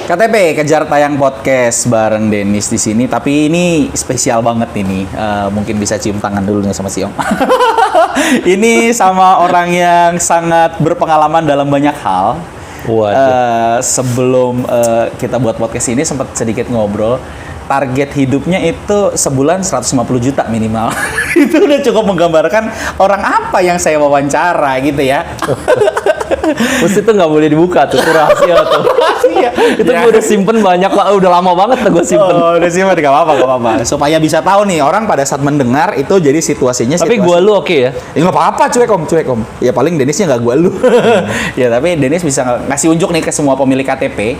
KTP Kejar Tayang Podcast bareng Dennis di sini, tapi ini spesial banget ini. Mungkin bisa cium tangan dulu nih sama si Om. Ini sama orang yang sangat berpengalaman dalam banyak hal. Sebelum kita buat podcast ini sempat sedikit ngobrol. Target hidupnya itu sebulan 150 juta minimal. Itu udah cukup menggambarkan orang apa yang saya wawancara gitu ya. Mesti itu nggak boleh dibuka tuh, itu rahasia tuh. Rahasia. Itu gue udah simpen banyak lah, udah lama banget tuh gue simpen. Oh, udah simpen, gak apa-apa. Supaya bisa tahu nih orang pada saat mendengar itu jadi situasinya. Tapi gue lu oke ya? Ya nggak apa-apa, cuek om. Ya paling Dennisnya nggak gue lu. Ya tapi Dennis bisa ngasih unjuk nih ke semua pemilik KTP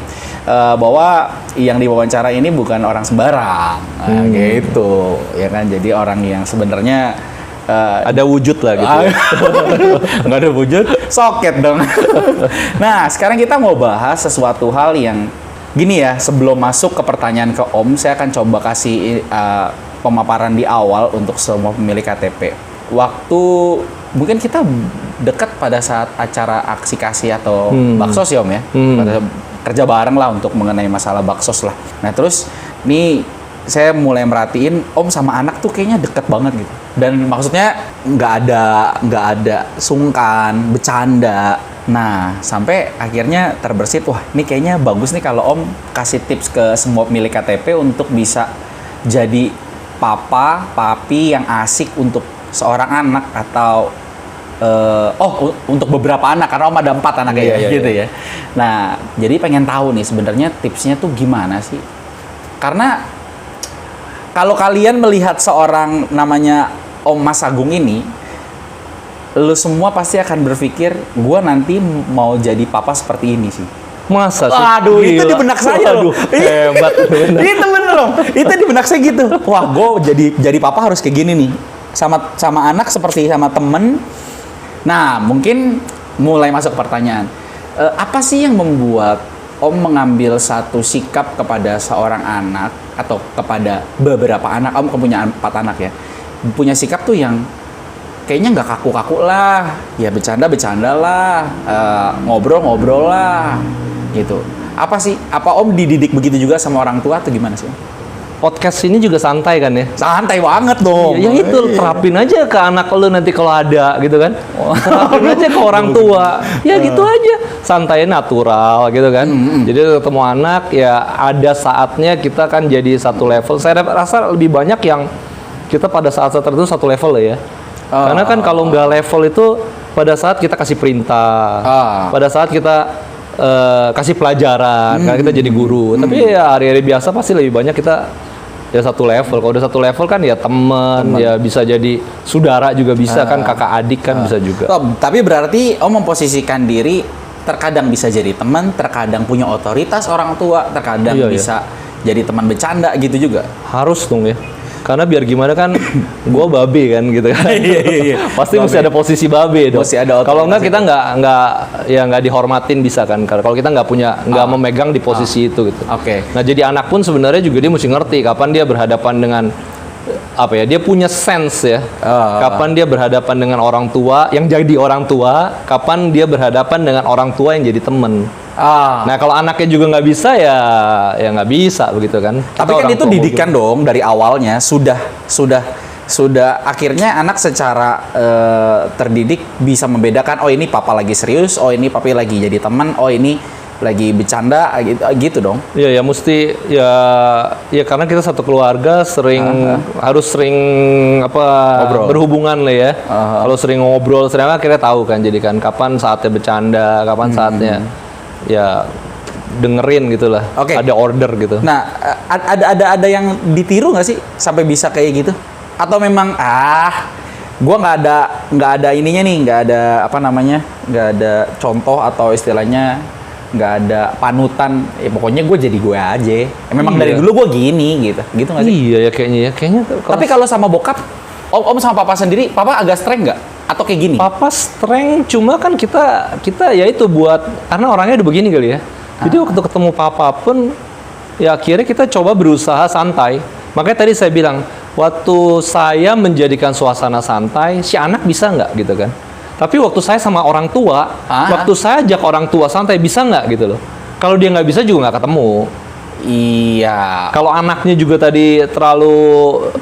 bahwa yang diwawancara ini bukan orang sembarang, gitu. Ya kan, jadi orang yang sebenarnya ada wujud lah gitu. Nggak ada wujud, soket dong. Nah, sekarang kita mau bahas sesuatu hal yang gini ya. Sebelum masuk ke pertanyaan ke Om, saya akan coba kasih pemaparan di awal untuk semua pemilik KTP. Waktu mungkin kita dekat pada saat acara aksi kasih atau baksos ya Om ya. Pada kerja bareng lah untuk mengenai masalah baksos lah. Nah terus nih saya mulai merhatiin Om sama anak tuh kayaknya deket banget gitu. Dan maksudnya nggak ada sungkan, bercanda. Nah, sampai akhirnya terbersit, wah ini kayaknya bagus nih kalau Om kasih tips ke semua pemilik KTP untuk bisa jadi papi yang asik untuk seorang anak atau untuk beberapa anak, karena Om ada 4 anak gitu ya. Nah, jadi pengen tahu nih sebenarnya tipsnya tuh gimana sih? Karena kalau kalian melihat seorang namanya Om Mas Agung ini, lu semua pasti akan berpikir, gua nanti mau jadi papa seperti ini sih. Masa sih? Aduh, itu di benak saya loh. Hebat. Itu bener loh. Itu di benak saya gitu. Wah, gua jadi papa harus kayak gini nih. Sama anak seperti sama temen. Nah, mungkin mulai masuk pertanyaan. Apa sih yang membuat Om mengambil satu sikap kepada seorang anak atau kepada beberapa anak? Om punya 4 anak ya. Punya sikap tuh yang kayaknya nggak kaku-kaku lah. Ya bercanda lah. Ngobrol lah. Gitu. Apa sih? Apa Om dididik begitu juga sama orang tua atau gimana sih? Podcast ini juga santai kan ya? Santai banget dong. Ya itu, terapin aja ke anak lu nanti kalau ada gitu kan. Terapin aja ke orang tua. Ya gitu aja. Santai, natural gitu kan. Jadi ketemu anak ya ada saatnya kita kan jadi satu level. Saya rasa lebih banyak yang kita pada saat tertentu satu level lah ya. Karena kan kalau nggak level itu pada saat kita kasih perintah. Pada saat kita kasih pelajaran, karena kita jadi guru. Tapi ya hari-hari biasa pasti lebih banyak kita ya satu level. Kalau udah satu level kan ya teman, ya bisa jadi saudara juga bisa kan, kakak adik kan bisa juga. Tapi berarti Om memposisikan diri terkadang bisa jadi teman, terkadang punya otoritas orang tua, terkadang bisa jadi teman bercanda gitu juga. Harus dong ya. Karena biar gimana kan gue babe kan gitu kan. Iya. Pasti babe. Mesti ada posisi babe dong. Kalau enggak kita nggak dihormatin bisa kan. Kalau kita nggak memegang di posisi itu gitu. Oke. Nah, jadi anak pun sebenarnya juga dia mesti ngerti kapan dia berhadapan dengan dia punya sense ya. Kapan dia berhadapan dengan orang tua yang jadi orang tua, kapan dia berhadapan dengan orang tua yang jadi teman. Nah kalau anaknya juga nggak bisa ya nggak bisa begitu kan. Tapi kan itu didikan dong dari awalnya sudah akhirnya anak secara terdidik bisa membedakan, oh ini papa lagi serius, oh ini papi lagi jadi teman, oh ini lagi bercanda gitu dong. Iya ya mesti ya karena kita satu keluarga harus sering berhubungan lah ya. Kalau sering ngobrol akhirnya tahu kan, jadi kan kapan saatnya bercanda, kapan saatnya ya dengerin gitulah. Ada order gitu. Nah, ada yang ditiru nggak sih sampai bisa kayak gitu? Atau memang gua nggak ada ininya nih, nggak ada contoh atau istilahnya nggak ada panutan. Pokoknya gue jadi gue aja. Memang dari dulu gue gini gitu nggak sih? Iya ya kayaknya. Tapi kalau sama bokap, Om sama papa sendiri, papa agak streng nggak? Atau kayak gini? Papa streng, cuma kan kita ya itu karena orangnya udah begini kali ya. Jadi waktu ketemu papa pun ya akhirnya kita coba berusaha santai. Makanya tadi saya bilang, waktu saya menjadikan suasana santai, si anak bisa nggak gitu kan? Tapi waktu saya sama orang tua, waktu saya ajak orang tua santai bisa nggak gitu loh? Kalau dia nggak bisa juga nggak ketemu. Iya. Kalau anaknya juga tadi terlalu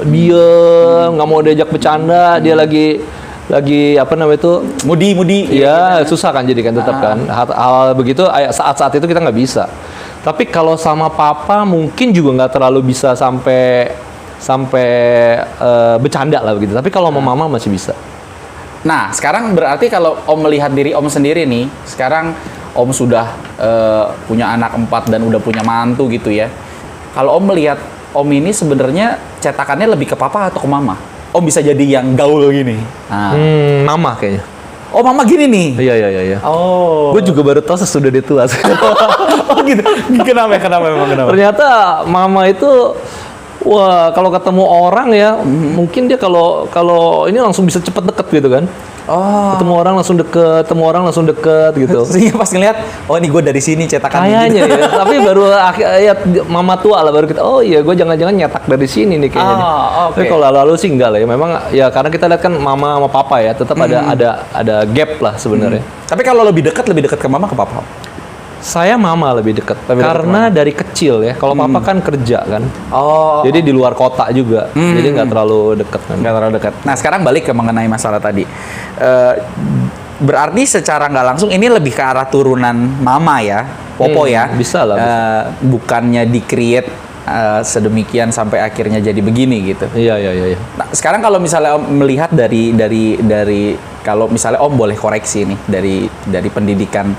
diem, nggak mau diajak bercanda, dia lagi apa namanya itu, Mudi. iya susah kan jadi kan tetap kan. Hal begitu saat-saat itu kita nggak bisa. Tapi kalau sama papa mungkin juga nggak terlalu bisa sampai bercanda lah begitu. Tapi kalau sama mama masih bisa. Nah, sekarang berarti kalau Om melihat diri Om sendiri nih, sekarang Om sudah punya anak 4 dan udah punya mantu gitu ya. Kalau Om melihat Om ini sebenarnya cetakannya lebih ke papa atau ke mama? Om bisa jadi yang gaul gini. Nah. Mama kayaknya. Oh, mama gini nih? Iya. Oh. Gue juga baru tahu sesudah dia tua. Oh gitu. Kenapa? Ternyata mama itu, wah, kalau ketemu orang ya, mungkin dia kalau ini langsung bisa cepet deket gitu kan. Oh. Ketemu orang langsung deket gitu. Sehingga pas ngeliat, oh ini gue dari sini cetakan. Kayaknya ya, tapi baru ya mama tua lah baru kita, oh iya gue jangan-jangan nyetak dari sini nih kayaknya. Oke. Tapi kalau lalu sih enggak lah ya, memang ya karena kita lihat kan mama sama papa ya, tetap ada gap lah sebenarnya. Tapi kalau lebih dekat ke mama ke papa? Saya mama lebih dekat Lebih dekat karena dari kecil ya. Kalau papa kan kerja kan, jadi di luar kota juga, jadi nggak terlalu dekat kan. Nggak terlalu dekat. Nah, sekarang balik ke mengenai masalah tadi. Berarti secara nggak langsung ini lebih ke arah turunan mama ya, Popo ya. Bisa lah. Bukannya di-create sedemikian sampai akhirnya jadi begini gitu. Iya. Nah, sekarang kalau misalnya Om melihat dari kalau misalnya Om boleh koreksi nih dari pendidikan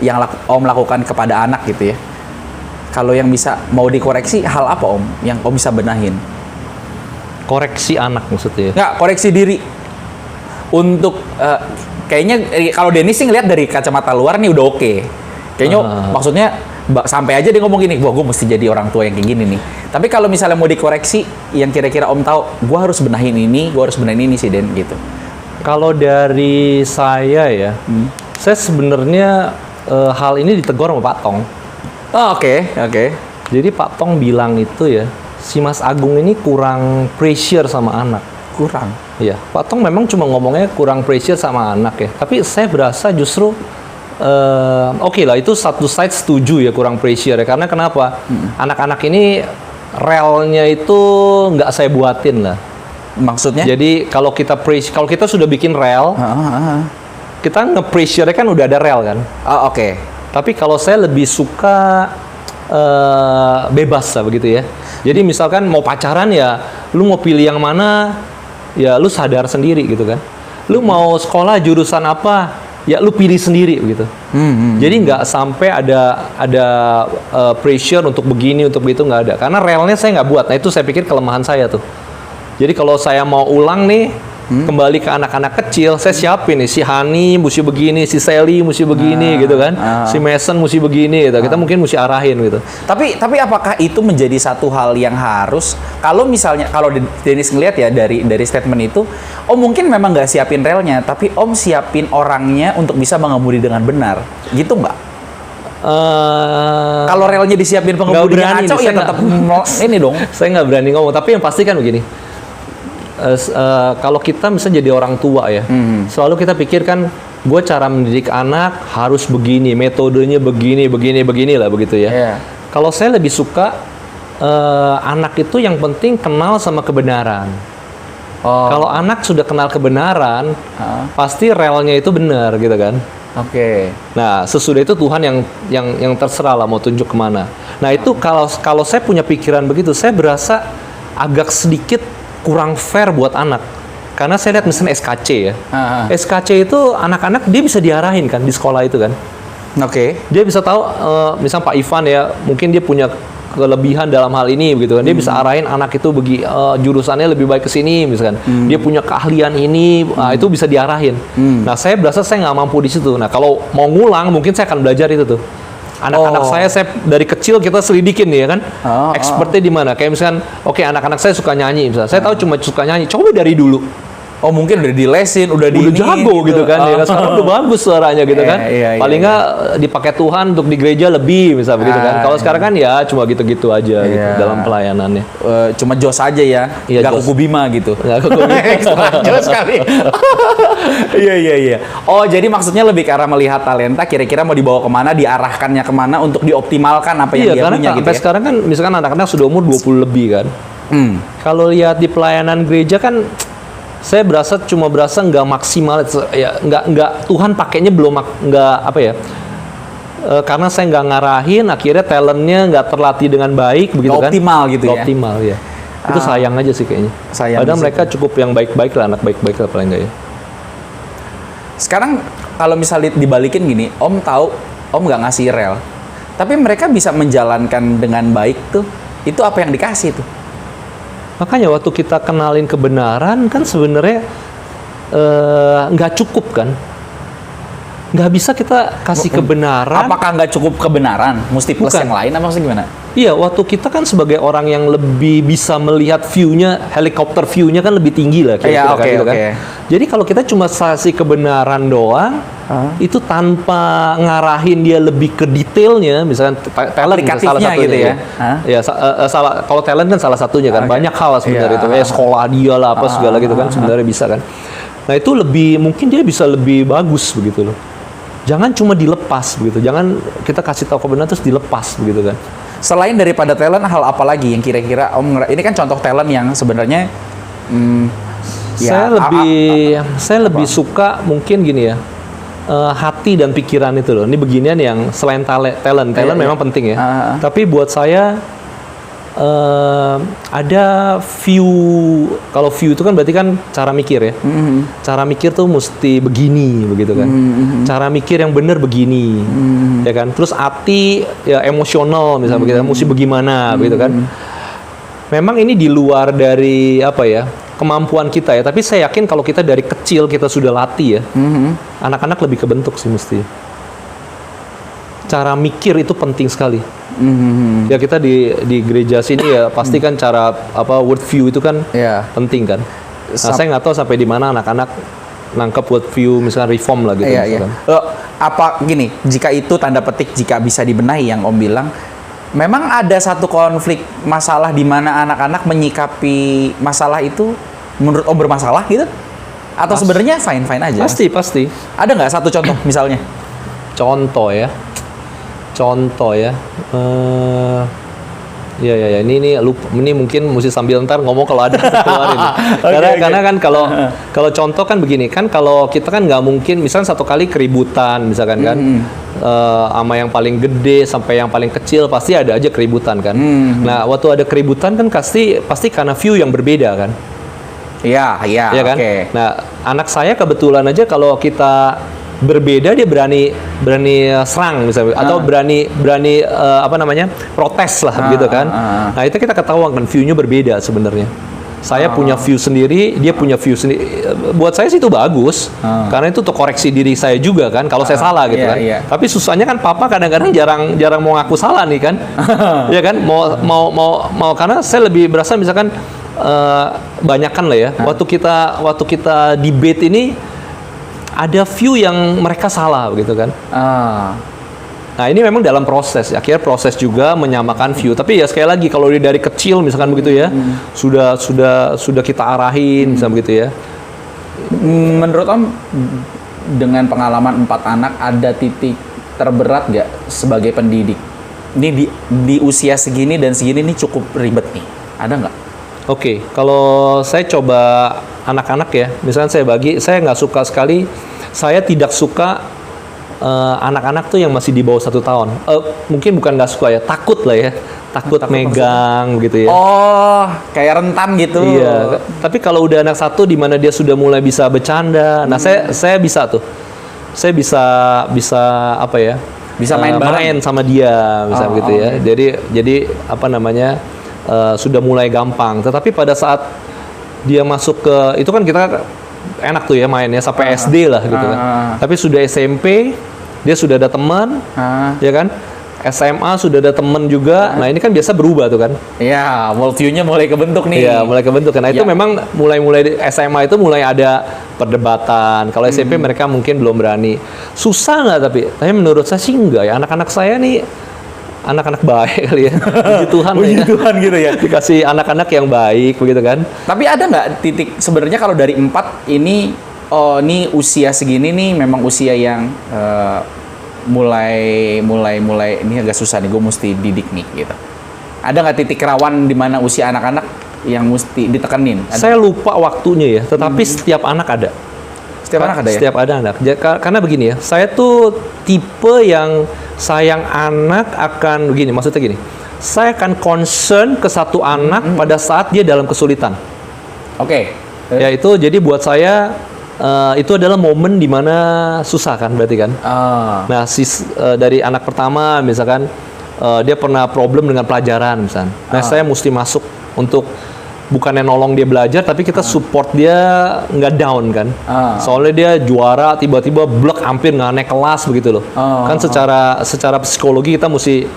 yang Om lakukan kepada anak gitu ya. Kalau yang bisa mau dikoreksi, hal apa Om yang Om bisa benahin? Koreksi anak maksudnya. Nggak, koreksi diri. Untuk kayaknya kalau Dennis sih ngeliat dari kacamata luar nih udah oke. Kayaknya maksudnya sampai aja dia ngomong gini, wah gue mesti jadi orang tua yang kayak gini nih. Tapi kalau misalnya mau dikoreksi, yang kira-kira Om tahu, gue harus benahin ini sih Den gitu. Kalau dari saya ya, saya sebenarnya hal ini ditegur sama Pak Tong. Oh, oke. Jadi Pak Tong bilang itu ya, si Mas Agung ini kurang pressure sama anak. Kurang. Iya, Pak Tong memang cuma ngomongnya kurang pressure sama anak ya. Tapi saya berasa justru oke lah, itu satu side setuju ya kurang pressure ya. Karena kenapa? Anak-anak ini relnya itu nggak saya buatin lah. Maksudnya? Jadi kalau kita sudah bikin rel, kita nge-pressure kan udah ada rel kan. Oh, oke. Tapi kalau saya lebih suka bebas lah begitu ya. Jadi misalkan mau pacaran ya, lu mau pilih yang mana, ya lu sadar sendiri gitu kan. Lu mau sekolah jurusan apa, ya lu pilih sendiri gitu. Jadi nggak sampai ada pressure untuk begini untuk begitu, nggak ada. Karena relnya saya nggak buat. Nah itu saya pikir kelemahan saya tuh. Jadi kalau saya mau ulang nih, kembali ke anak-anak kecil, saya siapin nih, si Hani mesti begini, si Sally mesti begini gitu kan, si Mason mesti begini gitu. Kita mungkin mesti arahin gitu. Tapi apakah itu menjadi satu hal yang harus, kalau misalnya, kalau Dennis ngelihat ya dari statement itu, Om mungkin memang nggak siapin relnya, tapi Om siapin orangnya untuk bisa mengemudi dengan benar, gitu nggak? Kalau relnya disiapin pengemudinya ngaco, ya tetap ini dong. Saya nggak berani ngomong, tapi yang pasti kan begini. Kalau kita misalnya jadi orang tua ya, selalu kita pikirkan, gue cara mendidik anak harus begini, metodenya begini lah begitu ya. Yeah. Kalau saya lebih suka anak itu yang penting kenal sama kebenaran. Kalau anak sudah kenal kebenaran, pasti relnya itu benar gitu kan. Oke. Nah sesudah itu Tuhan yang terserah lah mau tunjuk kemana. Nah itu kalau saya punya pikiran begitu, saya berasa agak sedikit kurang fair buat anak. Karena saya lihat misalnya SKC ya. SKC itu anak-anak dia bisa diarahin kan di sekolah itu kan. Oke. Dia bisa tahu, misal Pak Ivan ya, mungkin dia punya kelebihan dalam hal ini begitu kan. Dia bisa arahin anak itu jurusannya lebih baik ke sini misalkan. Dia punya keahlian ini, itu bisa diarahin. Nah, saya berasa saya nggak mampu di situ. Nah, kalau mau ngulang mungkin saya akan belajar itu tuh. Anak-anak saya dari kecil kita selidikin nih ya kan, expertnya di mana? Kayak misalkan, oke, anak-anak saya suka nyanyi, misalnya. Saya tahu cuma suka nyanyi. Coba dari dulu, Oh mungkin udah dilesin, udah jago gitu kan ya. Sekarang udah bagus suaranya gitu kan. Iya, Paling nggak dipakai Tuhan untuk di gereja lebih misal begitu kan. Kalau sekarang kan ya cuma gitu-gitu aja gitu dalam pelayanannya. Cuma jos aja ya, Iya, nggak jos. kuku bima gitu. Nggak kuku bima. Jos kali. Iya. Oh jadi maksudnya lebih ke arah melihat talenta, kira-kira mau dibawa kemana, diarahkannya kemana untuk dioptimalkan apa yang Iya, dia karena punya gitu sampai ya. sekarang kan misalkan anak-anak sudah umur 20 lebih kan. Kalau lihat di pelayanan gereja kan saya cuma berasa nggak maksimal ya, nggak Tuhan pakainya belum nggak apa ya, karena saya nggak ngarahin akhirnya talentnya nggak terlatih dengan baik begitu Nggak kan, optimal gitu Nggak ya. optimal ya, itu sayang aja sih kayaknya. Sayang Padahal di mereka cukup yang baik-baik lah, anak baik-baik lah paling nggak ya. Sekarang kalau misalnya dibalikin gini, Om tahu Om nggak ngasih rel, tapi mereka bisa menjalankan dengan baik tuh, itu apa yang dikasih tuh? Makanya waktu kita kenalin kebenaran kan sebenarnya nggak cukup kan, nggak bisa kita kasih kebenaran. Apakah nggak cukup kebenaran? Mesti plus Bukan. yang lain apa maksudnya gimana? Iya, waktu kita kan sebagai orang yang lebih bisa melihat view-nya, helikopter view-nya kan lebih tinggi lah kira-kira Iya, kan, gitu kan. oke. Jadi kalau kita cuma kasih kebenaran doang, itu tanpa ngarahin dia lebih ke detailnya, misalkan talent Aplikatifnya salah satunya gitu ya. Ya, salah kalau talent kan salah satunya kan. Banyak hal sebenarnya Iya. itu. Sekolah dia lah apa segala gitu kan sebenarnya bisa kan. Nah, itu lebih mungkin dia bisa lebih bagus begitu loh. Jangan cuma dilepas begitu. Jangan kita kasih tahu kebenaran terus dilepas begitu kan. Selain daripada talent, hal apa lagi yang kira-kira Om ini kan contoh talent yang sebenarnya saya lebih suka mungkin gini ya, hati dan pikiran itu loh. Ini beginian yang selain talent memang penting ya. Tapi buat saya ada view. Kalau view itu kan berarti kan cara mikir ya. Cara mikir tuh mesti begini begitu kan. Cara mikir yang benar begini, ya kan. Terus hati ya emosional misalnya begitu, mesti bagaimana begitu kan. Memang ini di luar dari apa ya, kemampuan kita ya. Tapi saya yakin kalau kita dari kecil kita sudah latih ya, anak-anak lebih kebentuk sih mesti. Cara mikir itu penting sekali. Ya kita di gereja sini ya pasti kan cara apa word view itu kan penting kan. Nah, saya nggak tahu sampai di mana anak-anak nangkep word view misalnya reform lah gitu. Iya. Apa gini, jika itu tanda petik jika bisa dibenahi yang Om bilang, memang ada satu konflik masalah di mana anak-anak menyikapi masalah itu menurut Om bermasalah gitu? Atau sebenarnya fine-fine aja? Pasti. Ada nggak satu contoh misalnya? Contoh ya. Ya. Ini mungkin mesti sambil ntar ngomong kalau ada keluarin. Karena kan kalau contoh kan begini kan, kalau kita kan nggak mungkin misalnya satu kali keributan misalkan kan, sama yang paling gede sampai yang paling kecil pasti ada aja keributan kan. Nah waktu ada keributan kan pasti karena view yang berbeda kan. Iya kan. Okay. Nah anak saya kebetulan aja kalau kita berbeda dia berani serang misalnya atau berani protes lah gitu kan. Nah itu kita ketahuan kan view-nya berbeda sebenarnya. Saya punya view sendiri, dia punya view sendiri. Buat saya sih itu bagus karena itu untuk koreksi diri saya juga kan kalau saya salah gitu kan. Tapi susahnya kan papa kadang-kadang jarang mau ngaku salah nih kan. Ya kan mau karena saya lebih berasa misalkan banyakan lah ya. Waktu kita debate ini ada view yang mereka salah begitu kan. Nah ini memang dalam proses, akhirnya proses juga menyamakan view. Tapi ya sekali lagi kalau dari kecil misalkan begitu ya, sudah kita arahin misalkan begitu ya. Menurut Om dengan pengalaman 4 anak ada titik terberat nggak sebagai pendidik? Ini di usia segini dan segini ini cukup ribet nih, ada nggak? Oke, kalau saya coba anak-anak ya, misalnya saya nggak suka sekali, saya tidak suka anak-anak tuh yang masih di bawah 1 tahun. Mungkin bukan nggak suka ya, takut lah ya, takut megang gitu ya. Oh, kayak rentan gitu. Iya, tapi kalau udah anak 1 di mana dia sudah mulai bisa bercanda, nah saya bisa tuh, saya bisa apa ya? Bisa main sama dia, misalnya gitu ya. Jadi apa namanya? Sudah mulai gampang, tetapi pada saat dia masuk ke itu kan kita enak tuh ya mainnya sampai SD lah gitu kan. Tapi sudah SMP dia sudah ada teman, ya kan. SMA sudah ada temen juga. Nah ini kan biasa berubah tuh kan. Iya, worldview-nya mulai kebentuk nih. Iya, mulai kebentuk. Nah itu Ya. memang mulai di SMA itu mulai ada perdebatan. Kalau SMP mereka mungkin belum berani. Susah nggak tapi? Tapi menurut saya sih enggak ya. Anak-anak saya nih anak-anak baik kali ya. Puji Tuhan. Puji ya. Tuhan gitu ya. Dikasih anak-anak yang baik begitu kan. Tapi ada nggak titik sebenarnya kalau dari 4 ini, oh ini usia segini nih memang usia yang mulai ini agak susah nih, gue mesti didik nih gitu. Ada nggak titik rawan di mana usia anak-anak yang mesti ditekenin? Saya lupa waktunya ya, tetapi setiap anak ada. Setiap anak ada ya? Setiap ada anak. Karena begini ya, saya tuh tipe yang sayang anak akan begini, maksudnya gini. Saya akan concern ke satu anak pada saat dia dalam kesulitan. Oke. Ya itu jadi buat saya itu adalah momen dimana susah kan berarti kan. Nah dari anak pertama misalkan dia pernah problem dengan pelajaran misalkan. Nah saya mesti masuk untuk bukannya nolong dia belajar tapi kita support dia nggak down kan. Soalnya dia juara tiba-tiba blek hampir nggak naik kelas begitu loh. Kan secara psikologi kita mesti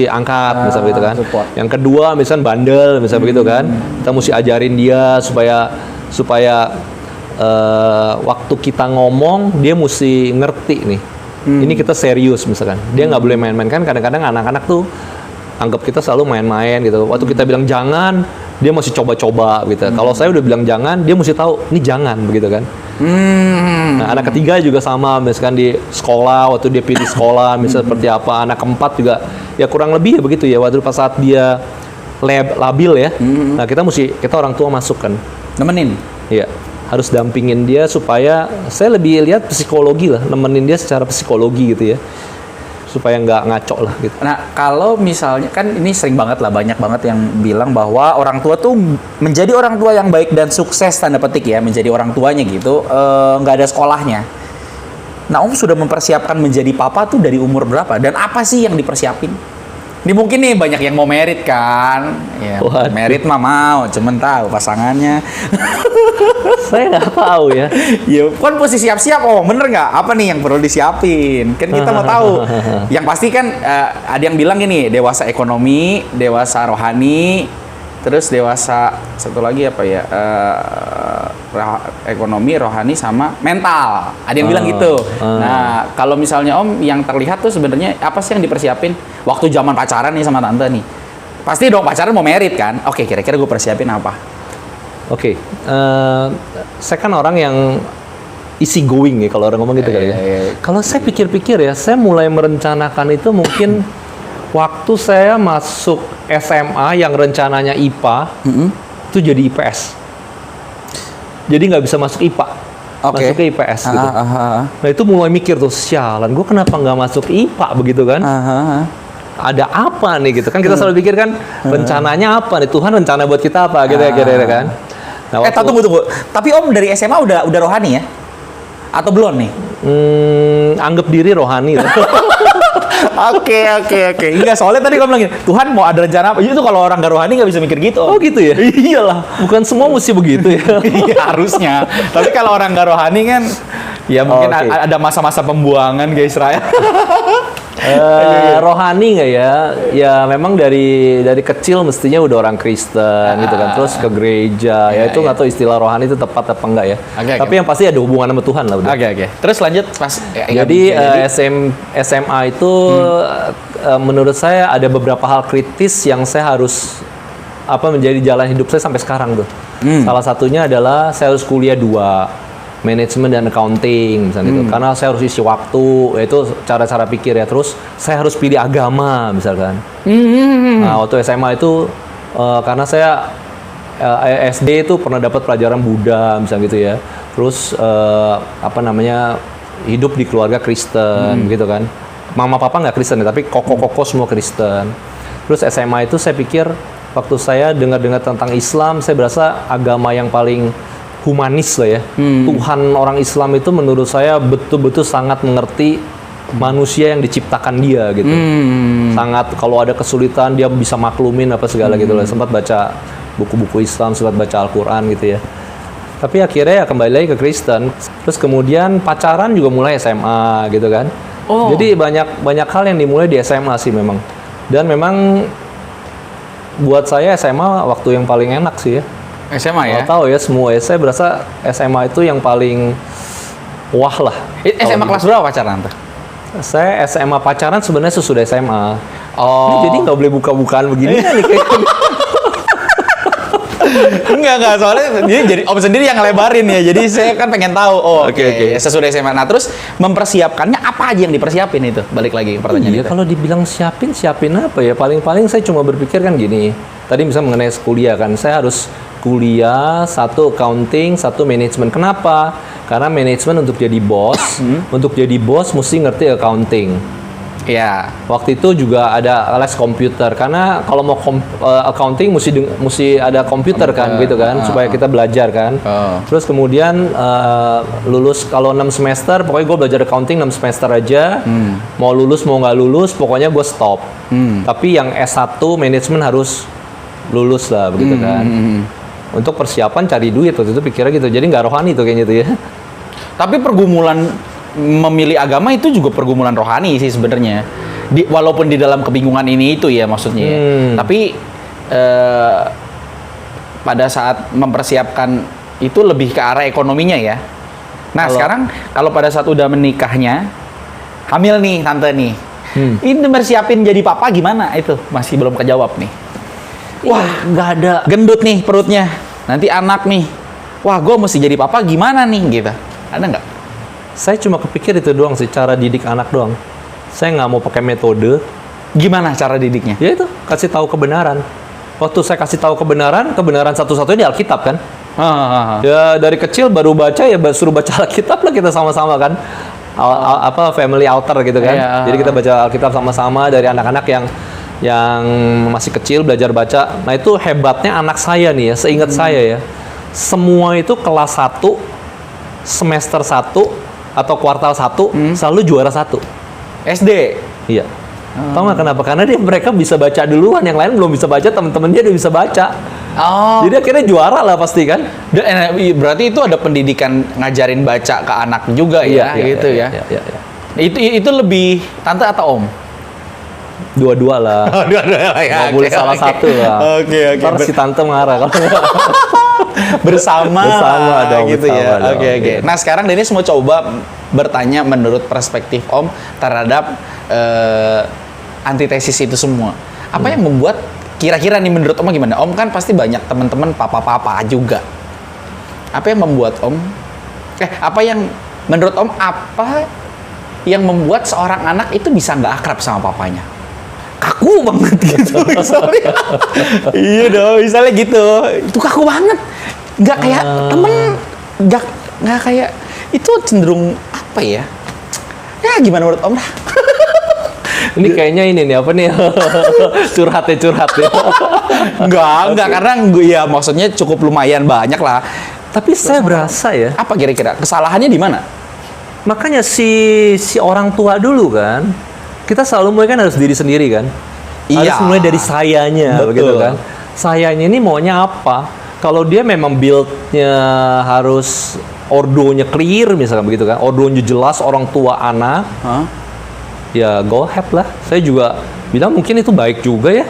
angkat misalnya gitu kan. Support. Yang kedua misalnya bandel misalnya begitu kan. Kita mesti ajarin dia supaya waktu kita ngomong dia mesti ngerti nih. Ini kita serius misalkan. Dia nggak boleh main-main kan. Kadang-kadang anak-anak tuh anggap kita selalu main-main gitu. Waktu kita bilang jangan, dia masih coba-coba gitu. Kalau saya udah bilang jangan, dia mesti tahu ini jangan begitu kan. Nah, anak ketiga juga sama, misalkan di sekolah, waktu dia pilih sekolah, misalnya seperti apa. Anak keempat juga ya kurang lebih ya begitu ya. Waktu pas saat dia labil ya. Nah, kita orang tua masuk kan. Nemenin. Iya. Harus dampingin dia supaya saya lebih lihat psikologi lah, nemenin dia secara psikologi gitu ya. Supaya nggak ngaco lah gitu. Nah, kalau misalnya kan ini sering banget lah, banyak banget yang bilang bahwa orang tua tuh menjadi orang tua yang baik dan sukses tanda petik ya, menjadi orang tuanya gitu, nggak ada sekolahnya. Nah, Om sudah mempersiapkan menjadi papa tuh dari umur berapa? Dan apa sih yang dipersiapin? Ini mungkin nih banyak yang mau merit kan, ya, merit mah mau, cuman tahu pasangannya. Saya nggak tahu ya. Ya kan mesti siap-siap, oh bener nggak? Apa nih yang perlu disiapin? Kan kita mau tahu. Yang pasti kan ada yang bilang gini, dewasa ekonomi, dewasa rohani, terus dewasa satu lagi apa ya? Ekonomi, rohani sama mental. Ada yang bilang gitu. Nah, kalau misalnya Om yang terlihat tuh sebenarnya apa sih yang dipersiapin waktu zaman pacaran nih sama tante nih? Pasti dong pacaran mau merit kan? Oke, kira-kira gue persiapin apa? Oke, saya kan orang yang easy going ya kalau orang ngomong gitu kali ya. Kalau saya pikir-pikir ya, saya mulai merencanakan itu mungkin waktu saya masuk SMA yang rencananya IPA, itu jadi IPS. Jadi nggak bisa masuk IPA, masuk ke IPS gitu. Nah itu mulai mikir tuh, sialan, gue kenapa nggak masuk IPA begitu kan? Ada apa nih gitu kan? Kita selalu pikir kan, rencananya apa nih? Tuhan rencana buat kita apa gitu ya kira-kira kan? Nah, Tunggu. Tapi Om dari SMA udah rohani ya? Atau belum nih? Anggap diri rohani lah. Oke. Enggak, soalnya tadi kamu bilang gini, Tuhan mau ada rencana apa? Itu kalau orang gak rohani nggak bisa mikir gitu. Oh gitu ya? Iyalah. Bukan semua mesti begitu ya? Iya harusnya. Tapi kalau orang gak rohani kan, ya mungkin ada masa-masa pembuangan ke Israel. Rohani nggak ya? Ya memang dari kecil mestinya udah orang Kristen gitu kan, terus ke gereja. Ya itu nggak tahu istilah rohani itu tepat apa enggak ya. Tapi yang pasti ada hubungan sama Tuhan lah udah. Oke. Terus lanjut pas. Jadi SMA itu menurut saya ada beberapa hal kritis yang saya harus menjadi jalan hidup saya sampai sekarang tuh. Salah satunya adalah saya harus kuliah 2. Manajemen dan accounting misalnya itu, karena saya harus isi waktu, itu cara-cara pikir ya. Terus saya harus pilih agama misalkan. Nah waktu SMA itu karena saya SD itu pernah dapat pelajaran Buddha misalnya gitu ya. Terus hidup di keluarga Kristen gitu kan. Mama papa nggak Kristen ya, tapi koko semua Kristen. Terus SMA itu saya pikir waktu saya dengar tentang Islam, saya berasa agama yang paling humanis lah ya. Tuhan orang Islam itu menurut saya betul-betul sangat mengerti manusia yang diciptakan dia gitu. Sangat kalau ada kesulitan dia bisa maklumin apa segala gitu lah. Sempat baca buku-buku Islam, sempat baca Al-Quran gitu ya. Tapi akhirnya ya kembali lagi ke Kristen. Terus kemudian pacaran juga mulai SMA gitu kan. Oh. Jadi banyak hal yang dimulai di SMA sih memang. Dan memang buat saya SMA waktu yang paling enak sih ya. SMA ya? Nggak tahu ya, semua ya. Saya berasa SMA itu yang paling wah lah. SMA kelas berapa pacaran tuh? Saya SMA pacaran sebenarnya sesudah SMA. Oh. Ini jadi nggak boleh buka-bukaan begini kan nih kayaknya. Enggak, soalnya dia jadi Om sendiri yang ngelebarin ya. Jadi saya kan pengen tahu. Oh, oke. Oke. Sesudah SMA. Nah, terus mempersiapkannya apa aja yang dipersiapin itu? Balik lagi ke pertanyaan Iya, itu. kalau dibilang siapin apa ya? Paling-paling saya cuma berpikir kan gini. Tadi misalnya mengenai kuliah kan, saya harus kuliah, 1 accounting, 1 manajemen. Kenapa? Karena manajemen untuk jadi bos, untuk jadi bos mesti ngerti accounting. Iya. Waktu itu juga ada les komputer karena kalau mau accounting mesti ada komputer kan gitu kan supaya kita belajar kan. Oh. Terus kemudian lulus kalau 6 semester pokoknya gue belajar accounting 6 semester aja. Mau lulus mau nggak lulus pokoknya gue stop. Tapi yang S1 manajemen harus lulus lah begitu kan. Untuk persiapan cari duit waktu itu pikirnya gitu. Jadi nggak rohani tuh kayaknya tuh ya. Tapi pergumulan memilih agama itu juga pergumulan rohani sih sebenarnya. Walaupun di dalam kebingungan ini itu ya maksudnya. Ya. Tapi pada saat mempersiapkan itu lebih ke arah ekonominya ya. Nah, sekarang kalau pada saat udah menikahnya, hamil nih tante nih. Ini bersiapin jadi papa gimana? Itu masih belum kejawab nih. Wah, nggak ada. gendut nih perutnya. Nanti anak nih. Wah, gue mesti jadi papa gimana nih gitu. Ada nggak? Saya cuma kepikir itu doang sih, cara didik anak doang. Saya nggak mau pakai metode. Gimana cara didiknya? Ya itu, kasih tahu kebenaran. Waktu saya kasih tahu kebenaran Satu-satunya di Alkitab kan. Ya dari kecil baru baca ya suruh baca Alkitab lah kita sama-sama kan. Family altar gitu kan. Iya. Jadi kita baca Alkitab sama-sama dari anak-anak yang masih kecil belajar baca. Nah itu hebatnya anak saya nih ya, seingat saya ya. Semua itu kelas 1, semester 1 atau kuartal 1 selalu juara 1. SD. Iya. Tahu nggak kenapa? Karena mereka bisa baca duluan, yang lain belum bisa baca, teman-teman dia udah bisa baca. Oh. Jadi akhirnya juara lah pasti kan? Berarti itu ada pendidikan ngajarin baca ke anak juga ya, gitu ya. Iya. Itu lebih tante atau om? Dua-dua lah. Dua-dua ya. Nggak boleh salah satu lah. Oke. Ntar si tante marah kalau Bersama dong, gitu bersama ya. dong. Oke. Nah, sekarang Dennis mau coba bertanya menurut perspektif Om terhadap antitesis itu semua. Apa yang membuat kira-kira nih menurut Om gimana? Om kan pasti banyak teman-teman papa-papa juga. Apa yang membuat Om menurut Om apa yang membuat seorang anak itu bisa nggak akrab sama papanya? Kaku banget gitu misalnya. Iya dong, misalnya gitu. Itu kaku banget. Nggak kayak temen, nggak kayak itu cenderung apa ya? Ya gimana menurut Om dah? ini kayaknya ini nih apa nih curhat ya. Enggak, karena gue ya maksudnya cukup lumayan banyak lah. Tapi saya berasa ya. Apa kira-kira kesalahannya di mana? Makanya si orang tua dulu kan, kita selalu mulai kan harus diri sendiri kan. Iya. Harus mulai dari sayanya, Betul. begitu kan. Sayanya ini maunya apa? Kalau dia memang build-nya harus ordonya clear misalkan begitu kan, ordonya jelas orang tua anak. Ya go ahead lah. Saya juga bilang mungkin itu baik juga ya.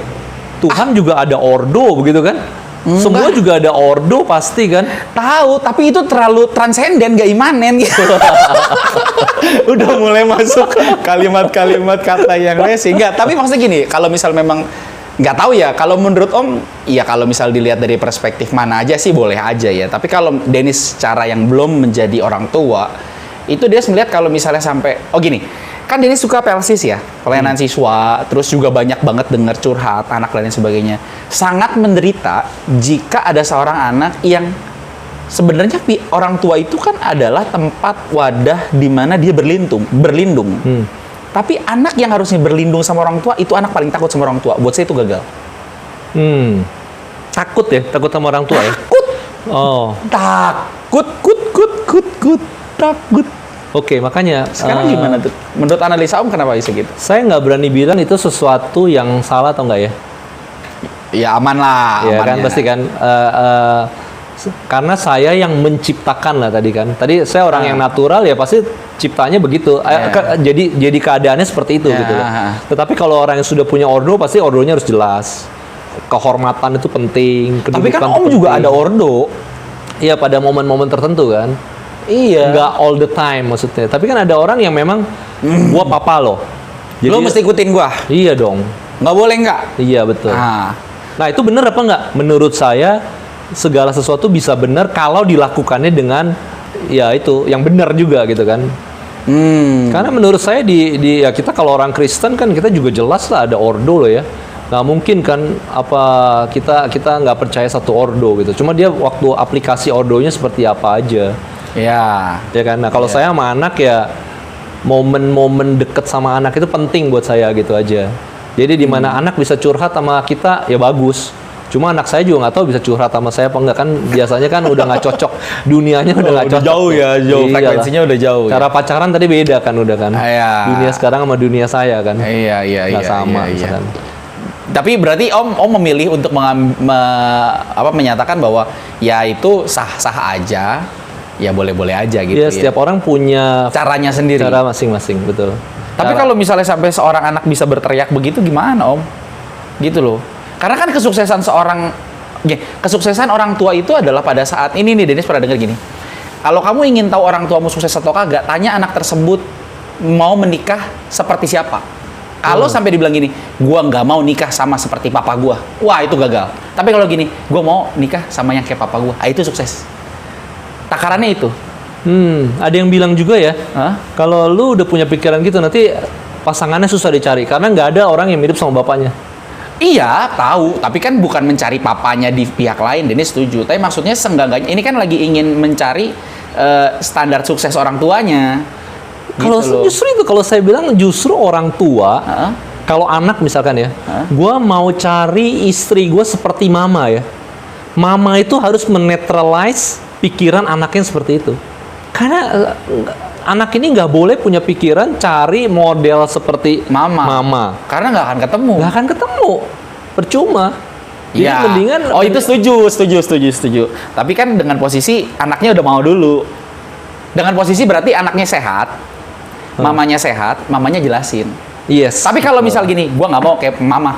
Tuhan juga ada ordo begitu kan. Semua juga ada ordo pasti kan. Tahu, tapi itu terlalu transenden, gak imanen gitu. Udah mulai masuk kalimat-kalimat kata yang racing. Enggak, tapi maksudnya gini, kalau misal memang nggak tahu ya, kalau menurut Om, ya kalau misal dilihat dari perspektif mana aja sih boleh aja ya. Tapi kalau Dennis secara yang belum menjadi orang tua, itu dia melihat kalau misalnya sampai, oh gini, kan Dennis suka pelsis ya, pelayanan siswa, terus juga banyak banget dengar curhat, anak dan lain sebagainya. Sangat menderita jika ada seorang anak yang sebenarnya orang tua itu kan adalah tempat wadah di mana dia berlindung. Tapi anak yang harusnya berlindung sama orang tua, itu anak paling takut sama orang tua. Buat saya itu gagal. Takut ya, takut sama orang tua ya. Takut. Oh. Takut. Oke, makanya Sekarang gimana tuh? Menurut analisa Om kenapa bisa gitu? saya nggak berani bilang itu sesuatu yang salah atau enggak ya. Ya aman lah. Ya aman kan ya. pasti kan Karena saya yang menciptakan lah tadi kan. Tadi saya orang yang natural ya pasti ciptanya begitu. Jadi keadaannya seperti itu gitu loh. Tetapi kalau orang yang sudah punya ordo pasti ordonya harus jelas. Kehormatan itu penting. Tapi kan kedudukan Om itu juga penting. ada ordo. Iya pada momen-momen tertentu kan. Iya. Nggak all the time maksudnya. Tapi kan ada orang yang memang gua papa loh. Lo mesti ikutin gua. Iya dong. Nggak boleh nggak? Iya betul. Nah itu benar apa nggak? Menurut saya segala sesuatu bisa benar kalau dilakukannya dengan ya itu yang benar juga gitu kan. Karena menurut saya ya kita kalau orang Kristen kan kita juga jelas lah ada ordo loh ya. Nggak mungkin kan apa kita nggak percaya satu ordo gitu. Cuma dia waktu aplikasi ordonya seperti apa aja. Ya. Ya kan. Nah kalau saya sama anak ya momen-momen deket sama anak itu penting buat saya gitu aja. Jadi di mana anak bisa curhat sama kita ya bagus. Cuma anak saya juga nggak tahu bisa curhat sama saya apa enggak kan biasanya kan udah nggak cocok dunianya udah nggak cocok. Jauh ya, jauh. Iyalah. Frekuensinya udah jauh. Cara pacaran tadi beda kan udah kan. Iya. Dunia sekarang sama dunia saya kan. Iya. Nggak sama misalkan. Tapi berarti Om memilih untuk menyatakan bahwa ya itu sah-sah aja, ya boleh-boleh aja gitu Iya, ya. setiap orang punya Caranya sendiri. cara masing-masing, betul. Tapi kalau misalnya sampai seorang anak bisa berteriak begitu gimana Om? Gitu loh. Karena kan kesuksesan orang tua itu adalah pada saat ini nih, Dennis pernah dengar gini. Kalau kamu ingin tahu orang tuamu sukses atau kagak, tanya anak tersebut mau menikah seperti siapa. Kalau sampai dibilang gini, gua nggak mau nikah sama seperti papa gua, wah itu gagal. Tapi kalau gini, gua mau nikah sama yang kayak papa gua, itu sukses. Takarannya itu. Ada yang bilang juga ya, Hah? kalau lu udah punya pikiran gitu nanti pasangannya susah dicari karena nggak ada orang yang mirip sama bapaknya. Iya, tahu. Tapi kan bukan mencari papanya di pihak lain, Dennis setuju. Tapi maksudnya seenggak-enggaknya, ini kan lagi ingin mencari standar sukses orang tuanya. Kalau Gitu loh. justru itu, kalau saya bilang justru orang tua, kalau anak misalkan ya, gua mau cari istri gua seperti mama ya. Mama itu harus menetralize pikiran anaknya seperti itu. Karena anak ini nggak boleh punya pikiran cari model seperti mama. Karena nggak akan ketemu. Nggak akan ketemu, percuma. Jadi Iya. mendingan. Oh itu setuju. Tapi kan dengan posisi anaknya udah mau dulu. Dengan posisi berarti anaknya sehat, mamanya sehat, mamanya jelasin. Yes. Tapi kalau misal gini, gua nggak mau kayak mama.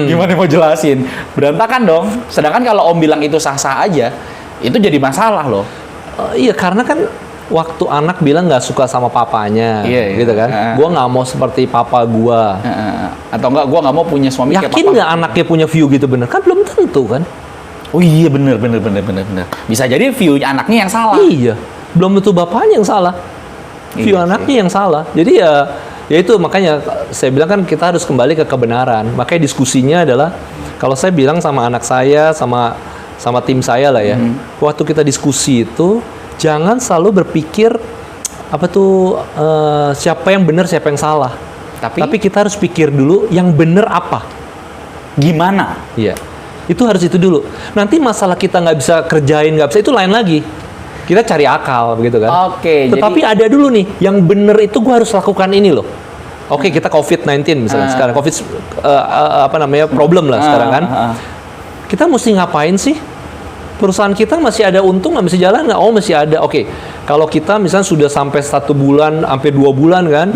Gimana mau jelasin? Berantakan dong. Sedangkan kalau Om bilang itu sah-sah aja, itu jadi masalah loh. Iya karena kan waktu anak bilang nggak suka sama papanya, Iya. gitu kan? Gua nggak mau seperti papa gua. Atau enggak, gua nggak mau punya suami kayak Yakin papa. nggak anaknya punya view gitu bener? Kan belum tentu kan? Oh iya bener. Bisa jadi view anaknya yang salah. Iya, belum tentu bapaknya yang salah. View Iya anaknya yang salah. Jadi ya itu makanya saya bilang kan kita harus kembali ke kebenaran. Makanya diskusinya adalah kalau saya bilang sama anak saya sama tim saya lah ya. Waktu kita diskusi itu jangan selalu berpikir apa tuh siapa yang benar siapa yang salah. Tapi kita harus pikir dulu yang benar apa. Gimana? Iya. Itu harus itu dulu. Nanti masalah kita nggak bisa kerjain, nggak bisa, itu lain lagi. Kita cari akal, begitu kan? Oke, Tetapi ada dulu nih, yang bener itu gue harus lakukan ini loh. Oke, kita COVID-19 misalnya sekarang. COVID, problem lah sekarang kan. Kita mesti ngapain sih? Perusahaan kita masih ada untung nggak? Masih jalan nggak? Oh, masih ada. Oke, kalau kita misalnya sudah sampai 1 bulan, sampai 2 bulan kan,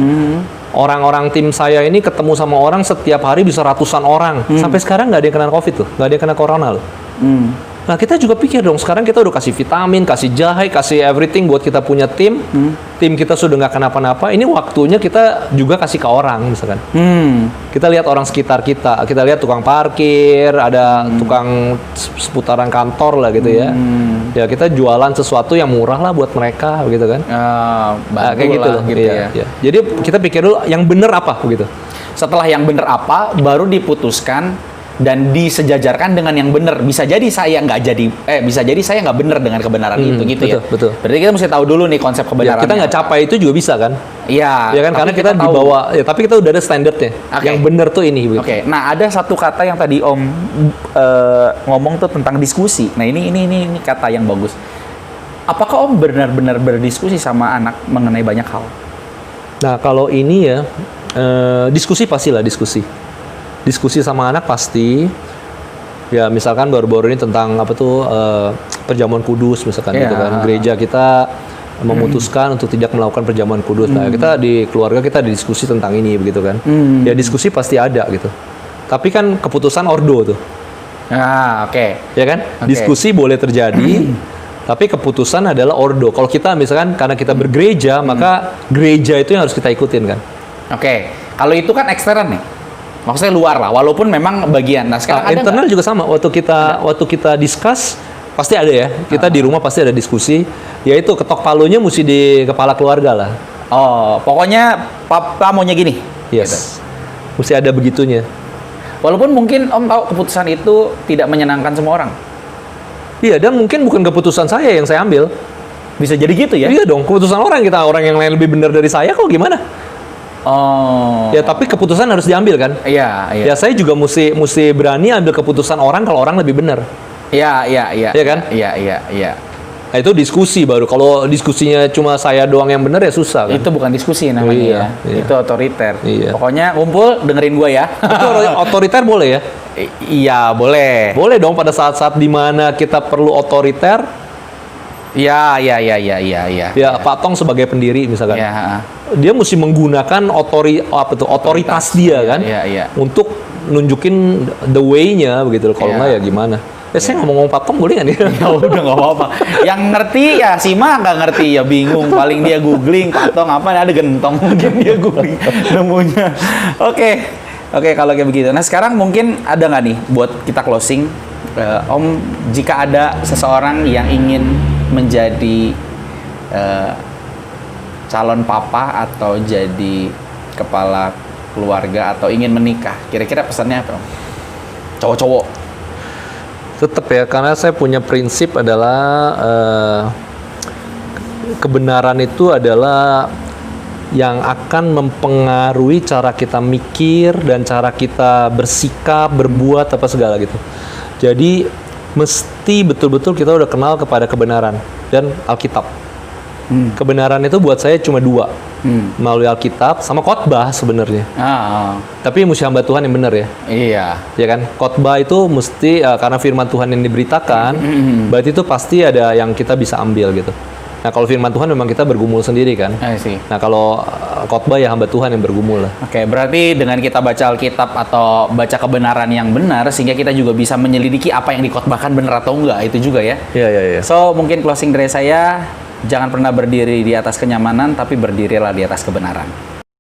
orang-orang tim saya ini ketemu sama orang setiap hari bisa ratusan orang. Sampai sekarang nggak ada yang kena COVID loh, nggak ada yang kena corona loh. Nah kita juga pikir dong, sekarang kita udah kasih vitamin, kasih jahe, kasih everything buat kita punya tim. Tim kita sudah nggak kenapa-napa, ini waktunya kita juga kasih ke orang misalkan. Kita lihat orang sekitar kita lihat tukang parkir, ada tukang seputaran kantor lah gitu ya. Ya kita jualan sesuatu yang murah lah buat mereka gitu kan. Kayak gitu loh. Gitu Iya, ya. iya. Jadi kita pikir dulu yang bener apa begitu. Setelah yang bener apa, baru diputuskan dan disejajarkan dengan yang benar. Bisa jadi saya nggak benar dengan kebenaran itu gitu betul, ya. betul. Berarti kita mesti tahu dulu nih konsep Ya, kebenarannya. kita nggak capai itu juga bisa kan? Iya. Ya kan tapi karena kita tahu. dibawa ya, tapi kita udah ada standarnya. Oke. Yang bener tuh ini begitu. Oke. Nah, ada satu kata yang tadi Om ngomong tuh tentang diskusi. Nah, ini kata yang bagus. Apakah Om benar-benar berdiskusi sama anak mengenai banyak hal? Nah, kalau ini ya diskusi pastilah diskusi. Diskusi sama anak pasti. Ya misalkan baru-baru ini tentang apa tuh perjamuan kudus misalkan Iya. gitu kan. Gereja kita memutuskan untuk tidak melakukan perjamuan kudus. Nah, kita di keluarga kita diskusi tentang ini begitu kan. Ya diskusi pasti ada gitu. Tapi kan keputusan ordo tuh. Ah, oke. Ya kan? Oke. Diskusi boleh terjadi, tapi keputusan adalah ordo. Kalau kita misalkan karena kita bergereja, maka gereja itu yang harus kita ikutin kan. Oke. Kalau itu kan ekstern nih. Maksudnya luar lah, walaupun memang bagian. Nah, sekarang ada Internal juga sama. Waktu kita discuss pasti ada ya. Kita di rumah pasti ada diskusi. Yaitu ketok palunya mesti di kepala keluarga lah. nggak? Oh, pokoknya papa maunya gini. Yes. Mesti ada begitunya. Walaupun mungkin Om tahu keputusan itu tidak menyenangkan semua orang. Iya, dan mungkin bukan keputusan saya yang saya ambil. Bisa jadi gitu ya? Iya dong, keputusan orang yang lain lebih benar dari saya kok gimana? Oh. Ya tapi keputusan harus diambil kan? Iya, iya. Ya saya juga mesti berani ambil keputusan orang kalau orang lebih benar. Iya, iya, iya. Iya kan? Iya, iya, iya. Nah itu diskusi baru. Kalau diskusinya cuma saya doang yang benar ya susah kan? Itu bukan diskusi namanya Iya, ya. iya. Itu otoriter. Iya. Pokoknya ngumpul dengerin gua ya. Itu otoriter boleh ya? Iya, boleh. Boleh dong pada saat-saat dimana kita perlu otoriter. Iya, iya, iya, iya, iya, iya. Ya Pak Tong sebagai pendiri misalkan. Iya, Dia mesti menggunakan otoritas dia kan? Iya, iya. Untuk nunjukin the way-nya begitu. Kalau Iya. nggak ya gimana? Saya ngomong Pak Tong boleh nggak nih? Ya udah nggak apa-apa. Yang ngerti ya Sima nggak ngerti ya bingung. Paling dia googling patong apa ada gentong mungkin dia googling nemunya. Oke, oke kalau kayak begitu. Nah sekarang mungkin ada nggak nih buat kita closing, Om, jika ada seseorang yang ingin menjadi calon papa atau jadi kepala keluarga atau ingin menikah, kira-kira pesannya apa, Om? Cowok-cowok. Tetap ya, karena saya punya prinsip adalah kebenaran itu adalah yang akan mempengaruhi cara kita mikir dan cara kita bersikap, berbuat apa segala gitu. Jadi mesti betul-betul kita udah kenal kepada kebenaran dan Alkitab. Kebenaran itu buat saya cuma dua, melalui Alkitab sama khotbah sebenarnya. Tapi mesti hamba Tuhan yang benar ya. Iya. Ya kan, khotbah itu mesti karena firman Tuhan yang diberitakan, berarti itu pasti ada yang kita bisa ambil gitu. Nah kalau firman Tuhan memang kita bergumul sendiri kan. Sih. Nah kalau khotbah ya hamba Tuhan yang bergumul lah. Oke, berarti dengan kita baca Alkitab atau baca kebenaran yang benar, sehingga kita juga bisa menyelidiki apa yang dikhotbahkan benar atau enggak, itu juga ya. Iya. So mungkin closing dari saya, jangan pernah berdiri di atas kenyamanan, tapi berdirilah di atas kebenaran.